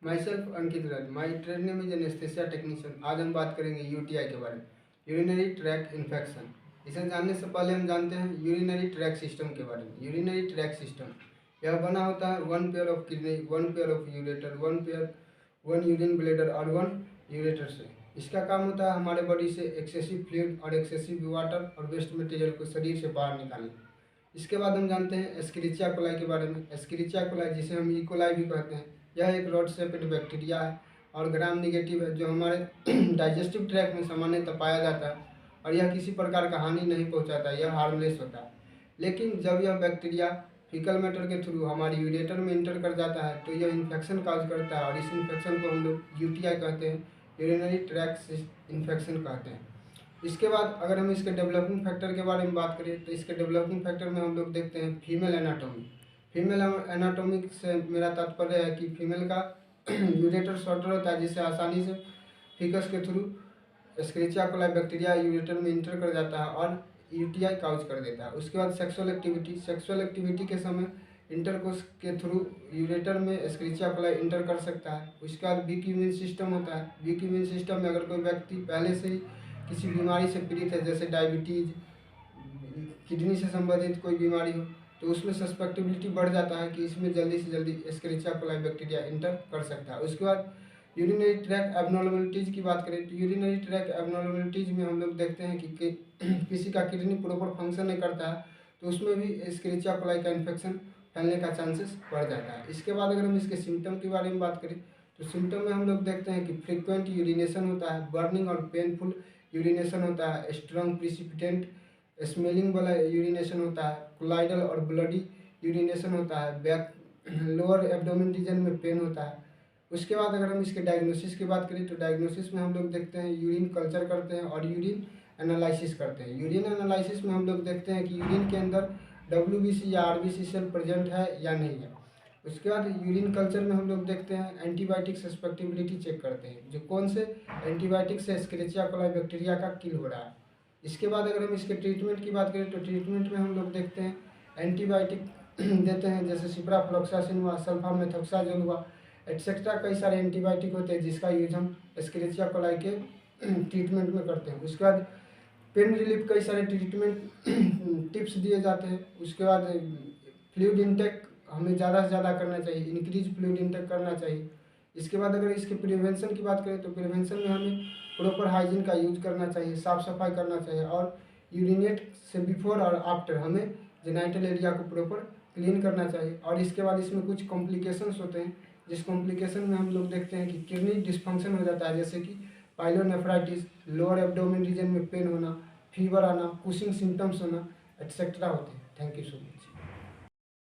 My self Ankit Raj, my trade name is anaesthesia technician. आज हम बात करेंगे यूटीआई के बारे में, यूरिनरी ट्रैक इन्फेक्शन। इसे जानने से पहले हम जानते हैं यूरिनरी ट्रैक सिस्टम के बारे में। यूरिनरी ट्रैक सिस्टम यह बना होता है one pair of kidney, one pair of ureter, one urine bladder और वन यूरेटर से। इसका काम होता है हमारे बॉडी से एक्सेसिव फ्लूइड और एक्सेसिव वाटर और वेस्ट मटेरियल को शरीर से बाहर निकालना। इसके बाद हम जानते हैं एस्क्रिचिया कोलाई के बारे में। एस्क्रिचिया कोलाई, जिसे हम इकोलाई भी कहते हैं, यह एक रॉड शेप्ड बैक्टीरिया है और ग्राम निगेटिव है, जो हमारे डाइजेस्टिव ट्रैक में सामान्यतः पाया जाता है और यह किसी प्रकार का हानि नहीं पहुंचाता, यह हार्मलेस होता है। लेकिन जब यह बैक्टीरिया फीकल मैटर के थ्रू हमारी यूरेटर में इंटर कर जाता है तो यह इन्फेक्शन काज करता है और इस इन्फेक्शन को हम लोग यूटीआई कहते हैं, यूरिनरी ट्रैक इन्फेक्शन कहते हैं। इसके बाद अगर हम इसके डेवलपिंग फैक्टर के बारे में बात करें तो इसके डेवलपिंग फैक्टर में हम लोग देखते हैं फीमेल एनाटॉमी। फीमेल एनाटॉमी से मेरा तात्पर्य है कि फीमेल का यूरेटर शॉर्टर होता है, जिससे आसानी से फीकस के थ्रू एस्क्रिचिया कोलाई बैक्टीरिया यूरेटर में इंटर कर जाता है और यूटीआई काउज कर देता है। उसके बाद सेक्सुअल एक्टिविटी के समय इंटरकोर्स के थ्रू यूरेटर में एस्क्रिचिया कोलाई इंटर कर सकता है। उसके बाद वीक इम्यून सिस्टम होता है। वीक इम्यून सिस्टम में अगर कोई व्यक्ति पहले से ही किसी बीमारी से पीड़ित है, जैसे डायबिटीज, किडनी से संबंधित कोई बीमारी हो, तो उसमें सस्पेक्टिबिलिटी बढ़ जाता है कि इसमें जल्दी से जल्दी एस्क्रिचिया कोलाई बैक्टीरिया इंटर कर सकता है। उसके बाद यूरिनरी ट्रैक एबनॉर्मलिटीज़ की बात करें तो यूरिनरी ट्रैक एबनॉर्मलिटीज़ में हम लोग देखते हैं कि किसी का किडनी प्रॉपर फंक्शन नहीं करता है तो उसमें भी एस्क्रिचिया कोलाई का इन्फेक्शन फैलने का चांसेस बढ़ जाता है। इसके बाद अगर हम इसके सिम्टम के बारे में बात करें तो सिम्टम में हम लोग देखते हैं कि फ्रीक्वेंट यूरिनेशन होता है, बर्निंग और पेनफुल यूरिनेशन होता है, स्ट्रॉन्ग प्रिसिपिटेंट स्मेलिंग वाला यूरिनेशन होता है, कोलाइडल और ब्लडी यूरिनेशन होता है, बैक लोअर एब्डोमेन रीजन में पेन होता है। उसके बाद अगर हम इसके डायग्नोसिस की बात करें तो डायग्नोसिस में हम लोग देखते हैं यूरिन कल्चर करते हैं और यूरिन एनालिसिस करते हैं। यूरिन एनालिसिस में हम लोग देखते हैं कि यूरिन के अंदर WBC या RBC सेल प्रेजेंट है या नहीं है। उसके बाद यूरिन कल्चर में हम लोग देखते हैं एंटीबायोटिक सस्पेक्टिबिलिटी चेक करते हैं, जो कौन से एंटीबायोटिक से एस्क्रिचिया कोलाई बैक्टीरिया का किल हो रहा है। इसके बाद अगर हम इसके ट्रीटमेंट की बात करें तो ट्रीटमेंट में हम लोग देखते हैं एंटीबायोटिक देते हैं, जैसे सिप्राफ्लॉक्सासिन हुआ, सल्फामेथोक्साजोल हुआ, एटसेट्रा। कई सारे एंटीबायोटिक होते हैं जिसका यूज हम एस्क्रिचिया कोलाई के ट्रीटमेंट में करते हैं। उसके बाद पेन रिलीफ कई सारे ट्रीटमेंट टिप्स दिए जाते हैं। उसके बाद फ्लूइड इंटेक हमें ज़्यादा से ज़्यादा करना चाहिए, इंक्रीज फ्लूइड इंटेक करना चाहिए। इसके बाद अगर इसके प्रिवेंशन की बात करें तो प्रिवेंशन में हमें प्रॉपर हाइजीन का यूज करना चाहिए, साफ़ सफाई करना चाहिए और यूरिनेट से बिफोर और आफ्टर हमें जेनाइटल एरिया को प्रॉपर क्लीन करना चाहिए। और इसके बाद इसमें कुछ कॉम्प्लिकेशंस होते हैं, जिस कॉम्प्लिकेशन में हम लोग देखते हैं कि किडनी डिस्फंक्शन हो जाता है, जैसे कि पाइलोनेफ्राइटिस, लोअर एब्डोमेन रीजन में पेन होना, फीवर आना, कुशिंग सिम्टम्स होना, एटसेट्रा होते हैं। Thank you so much.